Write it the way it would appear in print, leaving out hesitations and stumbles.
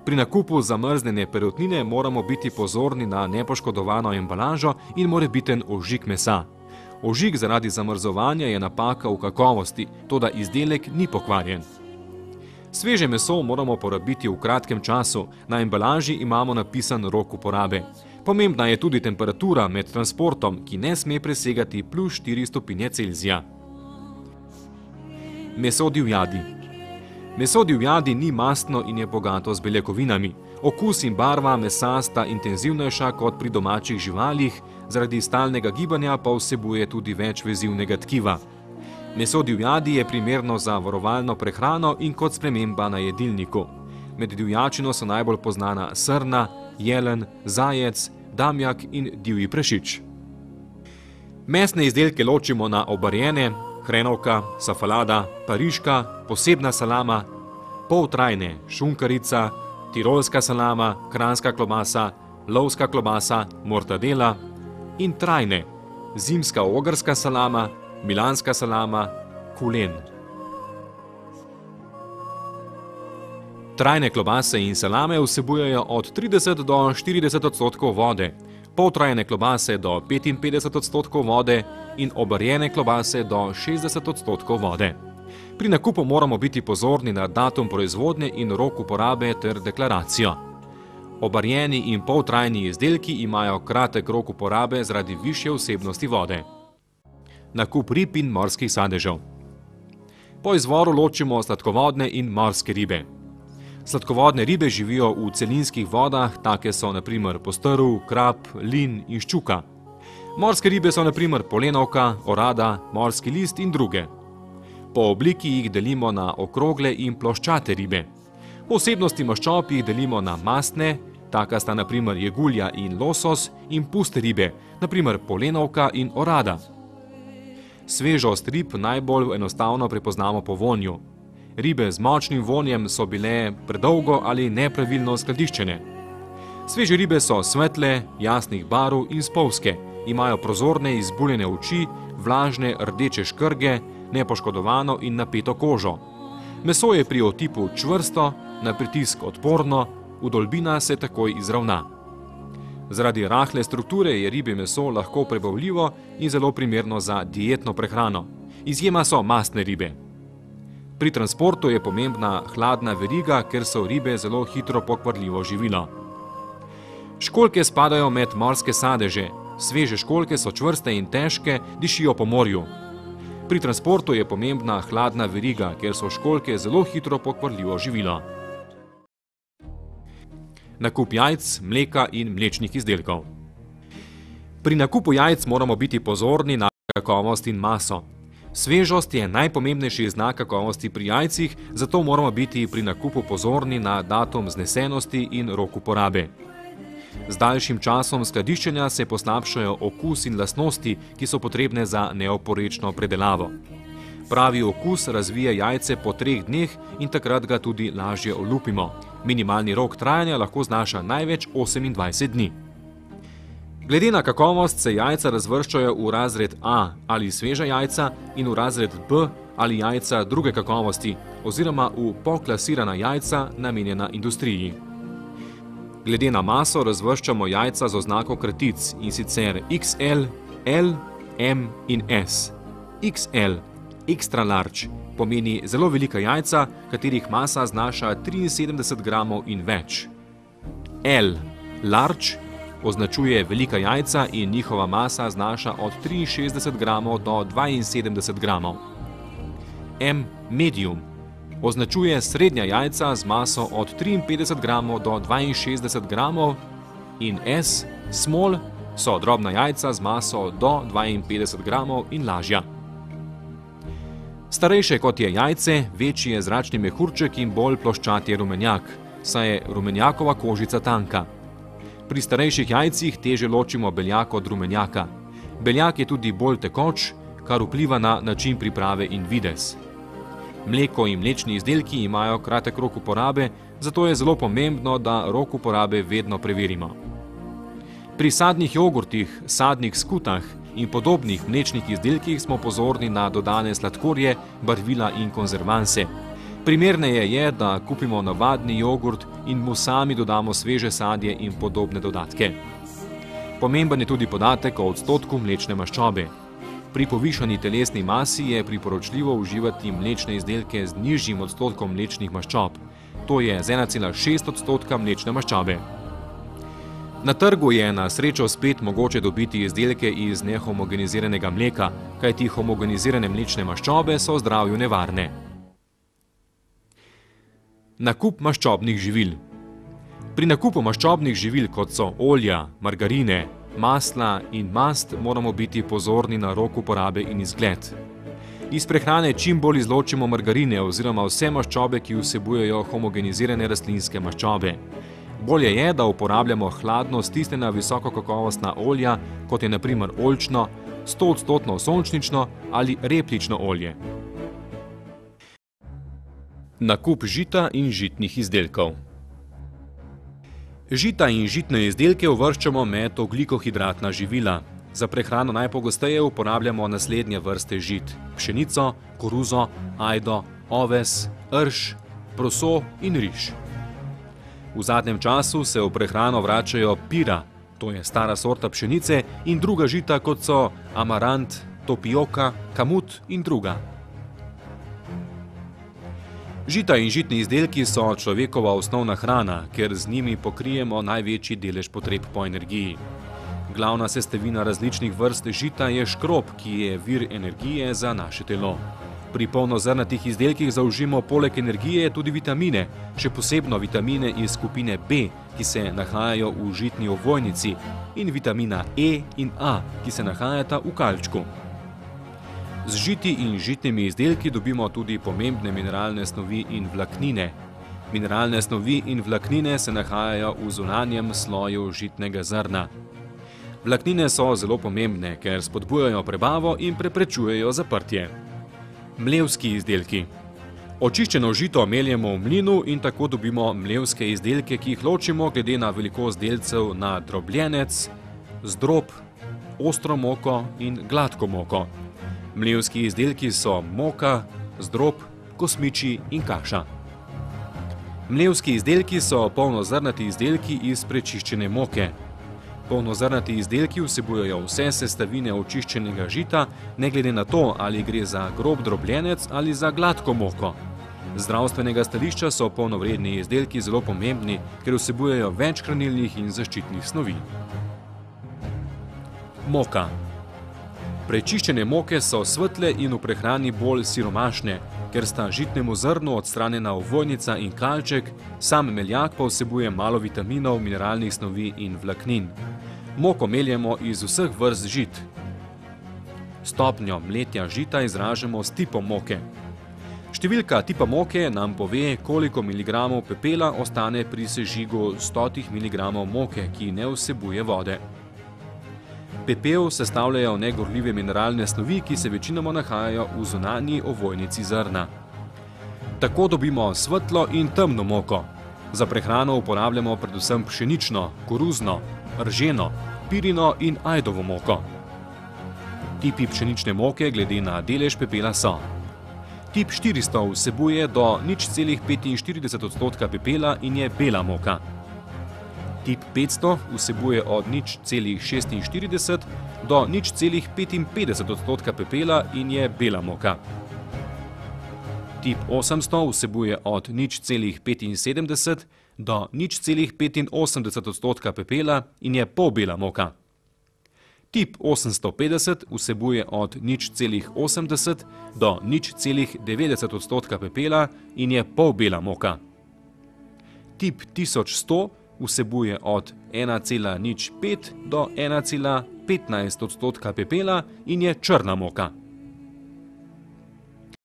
Pri nakupu zamrznjene perutnine moramo biti pozorni na nepoškodovano embalažo in morebiten ožig mesa. Ožig zaradi zamrzovanja je napaka v kakovosti, toda izdelek ni pokvarjen. Sveže meso moramo porabiti v kratkem času, na embalaži imamo napisan rok uporabe. Pomembna je tudi temperatura med transportom, ki ne sme presegati +4 stopinje Celzija. Meso divjadi. Meso divjadi ni mastno in je bogato z beljakovinami. Okus in barva mesa sta intenzivnejša kot pri domačih živalih, zaradi stalnega gibanja pa vsebuje tudi več vezivnega tkiva. Meso divjadi je primerno za varovalno prehrano in kot sprememba na jedilniku. Med divjačino so najbolj poznana srna, jelen, zajec, damjak in divji prašič. Mesne izdelke ločimo na obarjene, hrenovka, safalada, pariška, posebna salama, poltrajne, šunkarica, tirolska salama, kranjska klobasa, lovska klobasa, mortadela in trajne, zimska ogrska salama, milanska salama, kulen. Trajne klobase in salame vsebujejo od 30 do 40% vode, poltrajne klobase do 55% vode in obarjene klobase do 60% vode. Pri nakupu moramo biti pozorni na datum proizvodnje in rok uporabe ter deklaracijo. Obarjeni in poltrajni izdelki imajo kratek rok uporabe zaradi višje vsebnosti vode. Nakup rib in morskih sadežev. Po izvoru ločimo sladkovodne in morske ribe. Sladkovodne ribe živijo v celinskih vodah, take so na primer postrv, krab, lin in ščuka. Morske ribe so na primer polenovka, orada, morski list in druge. Po obliki jih delimo na okrogle in ploščate ribe. Po vsebnosti maščob jih delimo na mastne, taka sta na primer jegulja in losos, in puste ribe, na primer polenovka in orada. Svežost rib najbolj enostavno prepoznamo po vonju. Ribe z močnim vonjem so bile predolgo ali nepravilno skladiščene. Sveže ribe so svetle, jasnih barv in spolzke, imajo prozorne izbuljene oči, vlažne rdeče škrge, nepoškodovano in napeto kožo. Meso je pri otipu čvrsto, na pritisk odporno, vdolbina se takoj izravna. Zaradi rahle strukture je ribje meso lahko prebavljivo in zelo primerno za dietno prehrano. Izjema so mastne ribe. Pri transportu je pomembna hladna veriga, ker so ribe zelo hitro pokvarljivo živilo. Školjke spadajo med morske sadeže. Sveže školjke so čvrste in težke, dišijo po morju. Pri transportu je pomembna hladna veriga, ker so školjke zelo hitro pokvarljivo živilo. Nakup jajc, mleka in mlečnih izdelkov. Pri nakupu jajc moramo biti pozorni na kakovost in maso. Svežost je najpomembnejši znak kakovosti pri jajcih, zato moramo biti pri nakupu pozorni na datum znesenosti in rok uporabe. Z daljšim časom skladiščenja se poslabšajo okus in lastnosti, ki so potrebne za neoporečno predelavo. Pravi okus razvije jajce po 3 dneh in takrat ga tudi lažje olupimo. Minimalni rok trajanja lahko znaša največ 28 dni. Glede na kakovost se jajca razvrščajo v razred A ali sveža jajca in v razred B ali jajca druge kakovosti oziroma v poklasirana jajca namenjena industriji. Glede na maso razvrščamo jajca z oznako kratic, in sicer XL, L, M in S. XL, extra large, pomeni zelo velika jajca, katerih masa znaša 73 gramov in več. L, large, označuje velika jajca in njihova masa znaša od 63 gramov do 72 gramov. M, medium, označuje srednja jajca z maso od 53 gramov do 62 gramov in S, small, so drobna jajca z maso do 52 gramov in lažja. Starejše kot je jajce, večji je zračni mehurček in bolj ploščat je rumenjak, saj je rumenjakova kožica tanka. Pri starejših jajcih teže ločimo beljak od rumenjaka. Beljak je tudi bolj tekoč, kar vpliva na način priprave in videz. Mleko in mlečni izdelki imajo kratek rok uporabe, zato je zelo pomembno, da rok uporabe vedno preverimo. Pri sadnih jogurtih, sadnih skutah in podobnih mlečnih izdelkih smo pozorni na dodane sladkorje, barvila in konzervanse. Primerneje je, da kupimo navadni jogurt in mu sami dodamo sveže sadje in podobne dodatke. Pomemben je tudi podatek o odstotku mlečne maščobe. Pri povišani telesni masi je priporočljivo uživati mlečne izdelke z nižjim odstotkom mlečnih maščob, to je z 1,6 odstotka mlečne maščobe. Na trgu je na srečo spet mogoče dobiti izdelke iz nehomogeniziranega mleka, kajti homogenizirane mlečne maščobe so zdravju nevarne. Nakup maščobnih živil. Pri nakupu maščobnih živil, kot so olja, margarine, masla in mast, moramo biti pozorni na rok uporabe in izgled. Iz prehrane čim bolj izločimo margarine oziroma vse maščobe, ki vsebujejo homogenizirane rastlinske maščobe. Bolje je, da uporabljamo hladno stisnjena visokokakovostna olja, kot je na primer oljčno, 100% sončnično ali replično olje. Nakup žita in žitnih izdelkov. Žita in žitne izdelke uvrščamo med ogljikohidratna živila. Za prehrano najpogosteje uporabljamo naslednje vrste žit: pšenico, koruzo, ajdo, oves, rž, proso in riž. V zadnjem času se v prehrano vračajo pira, to je stara sorta pšenice, in druga žita, kot so amarant, topioka, kamut in druga. Žita in žitni izdelki so človekova osnovna hrana, ker z njimi pokrijemo največji delež potreb po energiji. Glavna sestavina različnih vrst žita je škrob, ki je vir energije za naše telo. Pri polnozrnatih izdelkih zaužijemo poleg energije tudi vitamine, še posebno vitamine iz skupine B, ki se nahajajo v žitni ovojnici, in vitamina E in A, ki se nahajata v kalčku. Z žiti in žitnimi izdelki dobimo tudi pomembne mineralne snovi in vlaknine. Mineralne snovi in vlaknine se nahajajo v zunanjem sloju žitnega zrna. Vlaknine so zelo pomembne, ker spodbujajo prebavo in preprečujejo zaprtje. Mlevski izdelki. Očiščeno žito meljemo v mlinu in tako dobimo mlevske izdelke, ki jih ločimo glede na velikost delcev na drobljenec, zdrob, ostro moko in gladko moko. Mlevski izdelki so moka, zdrob, kosmiči in kaša. Mlevski izdelki so polnozrnati izdelki iz prečiščene moke. Polnozrnati izdelki vsebujejo vse sestavine očiščenega žita, ne glede na to, ali gre za grob drobljenec ali za gladko moko. Z zdravstvenega stališča so polnovredni izdelki zelo pomembni, ker vsebujejo več hranilnih in zaščitnih snovi. Moka. Prečiščene moke so svetle in v prehrani bolj siromašne, ker sta žitnemu zrnu odstranjena ovojnica in kalček, sam meljak pa vsebuje malo vitaminov, mineralnih snovi in vlaknin. Moko meljemo iz vseh vrst žit. Stopnjo mletja žita izražamo s tipom moke. Številka tipa moke nam pove, koliko miligramov pepela ostane pri sežigu 100 miligramov moke, ki ne vsebuje vode. Pepel sestavljajo negorljive mineralne snovi, ki se večinoma nahajajo v zunanji ovojnici zrna. Tako dobimo svetlo in temno moko. Za prehrano uporabljamo predvsem pšenično, koruzno, rženo, pirino in ajdovo moko. Tipi pšenične moke glede na delež pepela so: tip 400 vsebuje do 0,45 odstotka pepela in je bela moka. Tip 500 vsebuje od 0,46 do 0,55 odstotka pepela in je bela moka. Tip 800 vsebuje od 0,75 do 0,85 odstotka pepela in je polbela moka. Tip 850 vsebuje od 0,80 do 0,90 odstotka pepela in je polbela moka. Tip 1100 vsebuje od 1,05 do 1,15 odstotka pepela in je črna moka.